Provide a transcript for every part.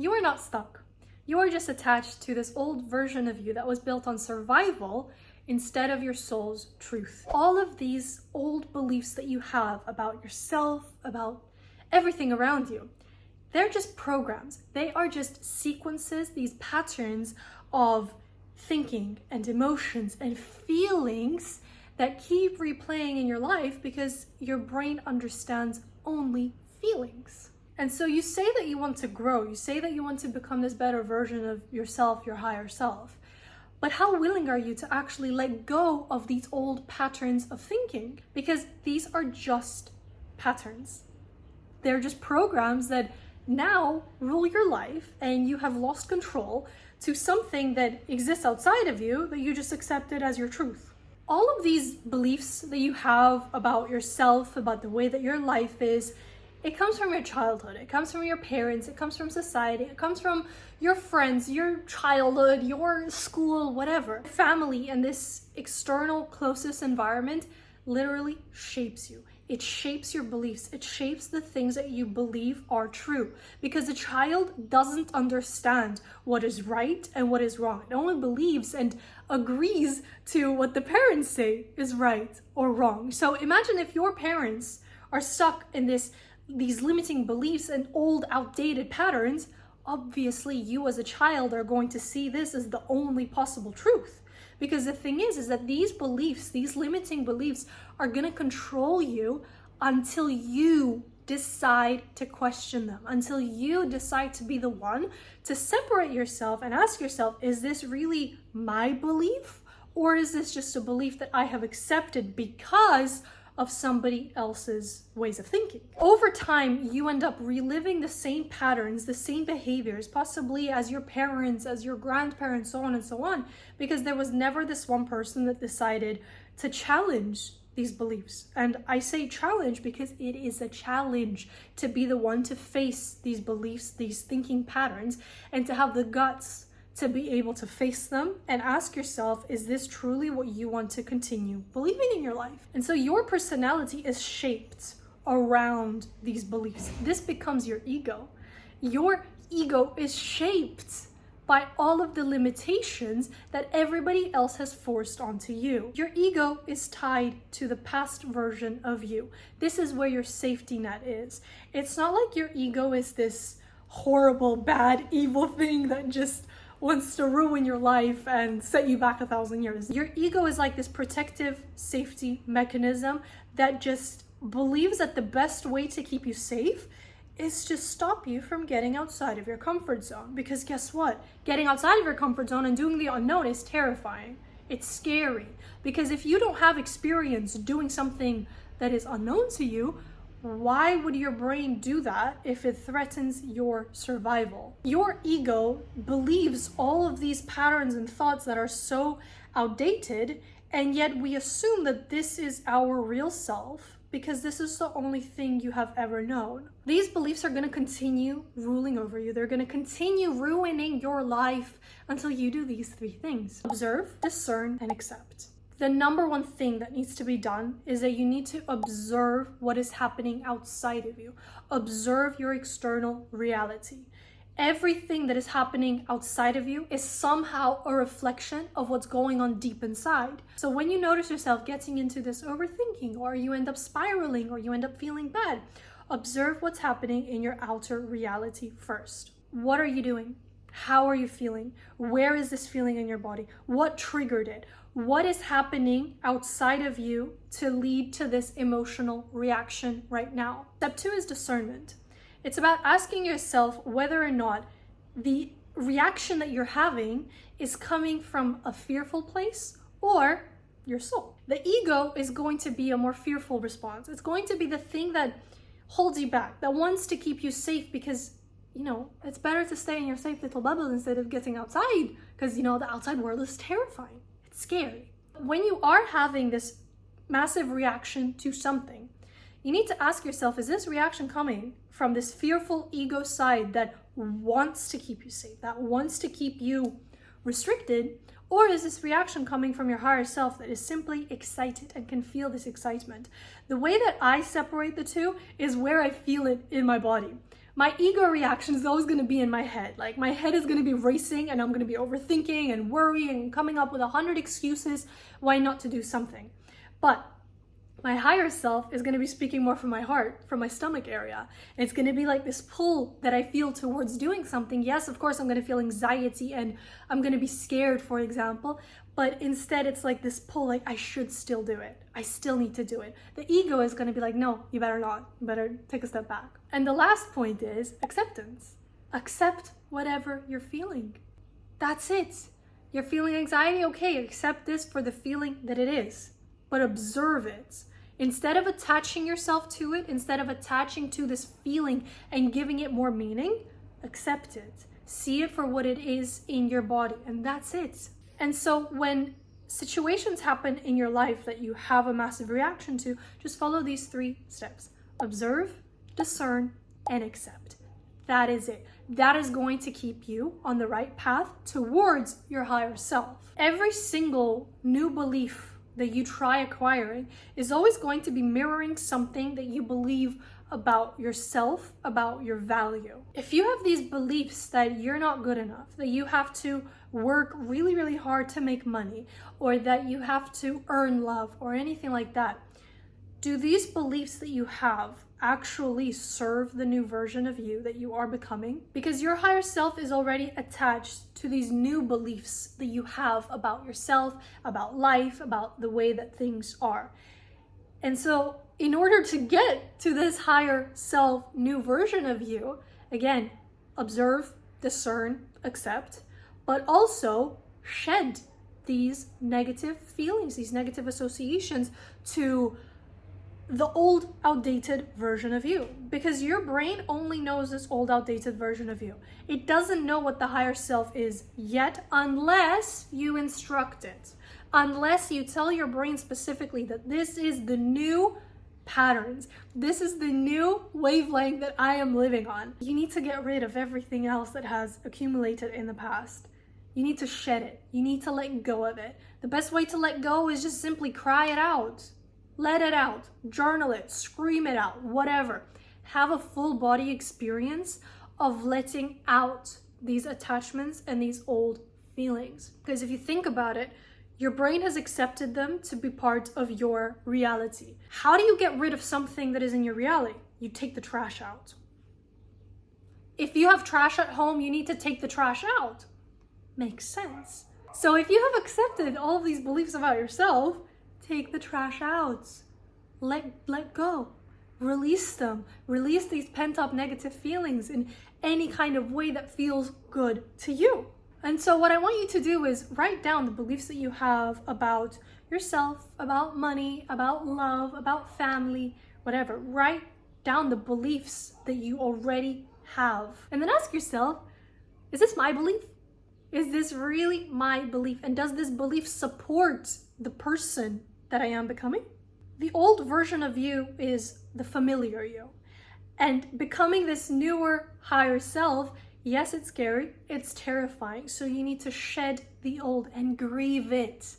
You are not stuck. You are just attached to this old version of you that was built on survival instead of your soul's truth. All of these old beliefs that you have about yourself, about everything around you, they're just programs. They are just sequences, these patterns of thinking and emotions and feelings that keep replaying in your life because your brain understands only feelings. And so you say that you want to grow, you say that you want to become this better version of yourself, your higher self. But how willing are you to actually let go of these old patterns of thinking? Because these are just patterns. They're just programs that now rule your life, and you have lost control to something that exists outside of you that you just accepted as your truth. All of these beliefs that you have about yourself, about the way that your life is, it comes from your childhood, it comes from your parents, it comes from society, it comes from your friends, your childhood, your school, whatever. Family and this external closest environment literally shapes you. It shapes your beliefs. It shapes the things that you believe are true, because a child doesn't understand what is right and what is wrong. It only believes and agrees to what the parents say is right or wrong. So imagine if your parents are stuck in these limiting beliefs and old outdated patterns. Obviously you as a child are going to see this as the only possible truth. Because the thing is that these beliefs, these limiting beliefs, are going to control you until you decide to question them, until you decide to be the one to separate yourself and ask yourself, is this really my belief? Or is this just a belief that I have accepted because of somebody else's ways of thinking? Over time, you end up reliving the same patterns, the same behaviors, possibly as your parents, as your grandparents, so on and so on, because there was never this one person that decided to challenge these beliefs. And I say challenge because it is a challenge to be the one to face these beliefs, these thinking patterns, and to have the guts to be able to face them and ask yourself, is this truly what you want to continue believing in your life? And so your personality is shaped around these beliefs. This becomes your ego. Your ego is shaped by all of the limitations that everybody else has forced onto you. Your ego is tied to the past version of you. This is where your safety net is. It's not like your ego is this horrible, bad, evil thing that just wants to ruin your life and set you back 1,000 years. Your ego is like this protective safety mechanism that just believes that the best way to keep you safe is to stop you from getting outside of your comfort zone. Because guess what? Getting outside of your comfort zone and doing the unknown is terrifying. It's scary. Because if you don't have experience doing something that is unknown to you, why would your brain do that if it threatens your survival? Your ego believes all of these patterns and thoughts that are so outdated, and yet we assume that this is our real self because this is the only thing you have ever known. These beliefs are going to continue ruling over you. They're going to continue ruining your life until you do these 3 things: observe, discern, and accept. The number one thing that needs to be done is that you need to observe what is happening outside of you. Observe your external reality. Everything that is happening outside of you is somehow a reflection of what's going on deep inside. So when you notice yourself getting into this overthinking, or you end up spiraling, or you end up feeling bad, observe what's happening in your outer reality first. What are you doing? How are you feeling? Where is this feeling in your body? What triggered it? What is happening outside of you to lead to this emotional reaction right now? Step 2 is discernment. It's about asking yourself whether or not the reaction that you're having is coming from a fearful place or your soul. The ego is going to be a more fearful response. It's going to be the thing that holds you back, that wants to keep you safe because, it's better to stay in your safe little bubble instead of getting outside because, the outside world is terrifying. It's scary. When you are having this massive reaction to something, you need to ask yourself, is this reaction coming from this fearful ego side that wants to keep you safe, that wants to keep you restricted? Or is this reaction coming from your higher self that is simply excited and can feel this excitement? The way that I separate the two is where I feel it in my body. my ego reaction is always going to be in my head. Like my head is going to be racing and I'm going to be overthinking and worrying and coming up with 100 excuses why not to do something. But my higher self is going to be speaking more from my heart, from my stomach area. And it's going to be like this pull that I feel towards doing something. Yes, of course, I'm going to feel anxiety and I'm going to be scared, for example. But instead, it's like this pull, like I should still do it. I still need to do it. The ego is going to be like, no, you better not. You better take a step back. And the last point is acceptance. Accept whatever you're feeling. That's it. You're feeling anxiety? Okay, accept this for the feeling that it is. But observe it. Instead of attaching yourself to it, instead of attaching to this feeling and giving it more meaning, accept it. See it for what it is in your body, and that's it. And so when situations happen in your life that you have a massive reaction to, just follow these 3 steps. Observe, discern, and accept. That is it. That is going to keep you on the right path towards your higher self. Every single new belief that you try acquiring is always going to be mirroring something that you believe about yourself, about your value. If you have these beliefs that you're not good enough, that you have to work really, really hard to make money, or that you have to earn love, or anything like that, do these beliefs that you have actually serve the new version of you that you are becoming? Because your higher self is already attached to these new beliefs that you have about yourself, about life, about the way that things are. And so in order to get to this higher self, new version of you, again, observe, discern, accept, but also shed these negative feelings, these negative associations to the old, outdated version of you, because your brain only knows this old, outdated version of you. It doesn't know what the higher self is yet unless you instruct it, unless you tell your brain specifically that this is the new patterns, this is the new wavelength that I am living on. You need to get rid of everything else that has accumulated in the past. You need to shed it. You need to let go of it. The best way to let go is just simply cry it out. Let it out, journal it, scream it out, whatever. Have a full body experience of letting out these attachments and these old feelings. Because if you think about it, your brain has accepted them to be part of your reality. How do you get rid of something that is in your reality? You take the trash out. If you have trash at home, you need to take the trash out. Makes sense. So if you have accepted all of these beliefs about yourself, take the trash out. Let go. Release them. Release these pent-up negative feelings in any kind of way that feels good to you. And so what I want you to do is write down the beliefs that you have about yourself, about money, about love, about family, whatever. Write down the beliefs that you already have. And then ask yourself, is this my belief? Is this really my belief? And does this belief support the person that I am becoming? The old version of you is the familiar you. And becoming this newer, higher self, yes, it's scary, it's terrifying. So you need to shed the old and grieve it.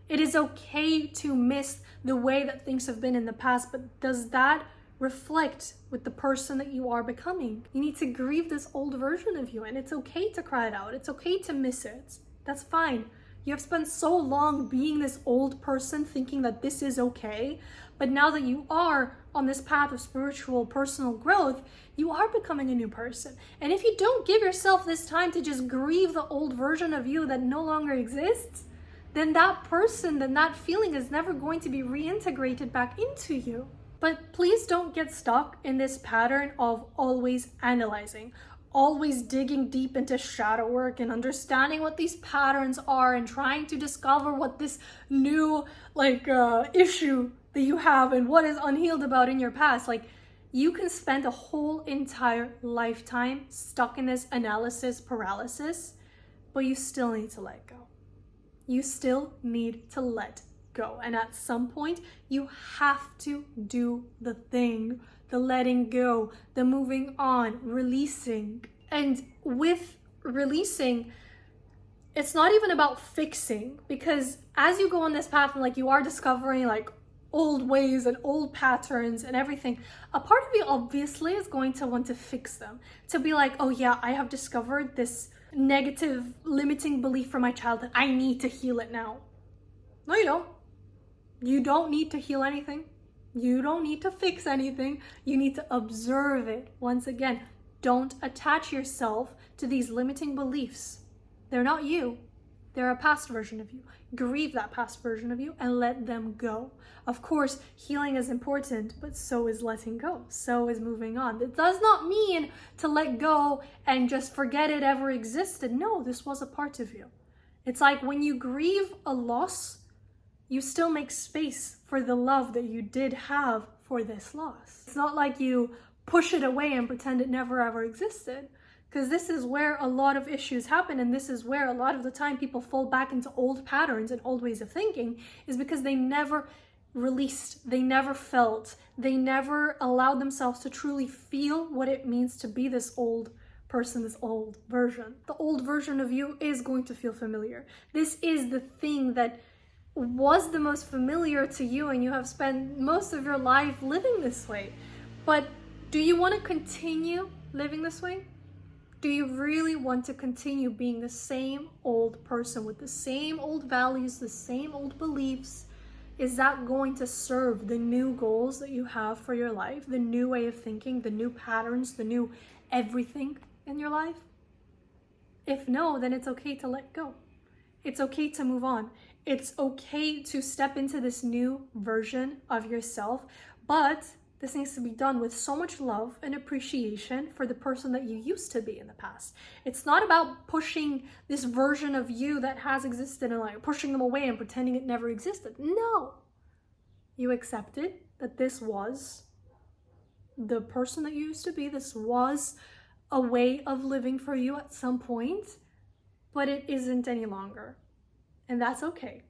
It is okay to miss the way that things have been in the past, but does that reflect with the person that you are becoming? You need to grieve this old version of you, and it's okay to cry it out. It's okay to miss it. That's fine. You have spent so long being this old person thinking that this is okay, but now that you are on this path of spiritual personal growth, you are becoming a new person. And if you don't give yourself this time to just grieve the old version of you that no longer exists, then that person, then that feeling is never going to be reintegrated back into you. But please don't get stuck in this pattern of always analyzing, always digging deep into shadow work and understanding what these patterns are and trying to discover what this new issue that you have and what is unhealed about in your past. Like, you can spend a whole entire lifetime stuck in this analysis paralysis, but you still need to let go. You still need to let go. And at some point, you have to do the thing, the letting go, the moving on, releasing. And with releasing, it's not even about fixing, because as you go on this path and you are discovering old ways and old patterns and everything, a part of you obviously is going to want to fix them. To be like, oh yeah, I have discovered this negative limiting belief from my childhood. I need to heal it now. No, you don't. You don't need to heal anything. You don't need to fix anything. You need to observe it. Once again, don't attach yourself to these limiting beliefs. They're not you. They're a past version of you. Grieve that past version of you and let them go. Of course, healing is important, but so is letting go. So is moving on. It does not mean to let go and just forget it ever existed. No, this was a part of you. It's like when you grieve a loss, you still make space for the love that you did have for this loss. It's not like you push it away and pretend it never ever existed. Because this is where a lot of issues happen, and this is where a lot of the time people fall back into old patterns and old ways of thinking, is because they never released, they never felt, they never allowed themselves to truly feel what it means to be this old person, this old version. The old version of you is going to feel familiar. This is the thing that was the most familiar to you, and you have spent most of your life living this way. But do you want to continue living this way? Do you really want to continue being the same old person with the same old values, the same old beliefs? Is that going to serve the new goals that you have for your life, the new way of thinking, the new patterns, the new everything in your life? If no, then it's okay to let go. It's okay to move on. It's okay to step into this new version of yourself, but this needs to be done with so much love and appreciation for the person that you used to be in the past. It's not about pushing this version of you that has existed and like pushing them away and pretending it never existed. No. You accepted that this was the person that you used to be. This was a way of living for you at some point, but it isn't any longer. And that's okay.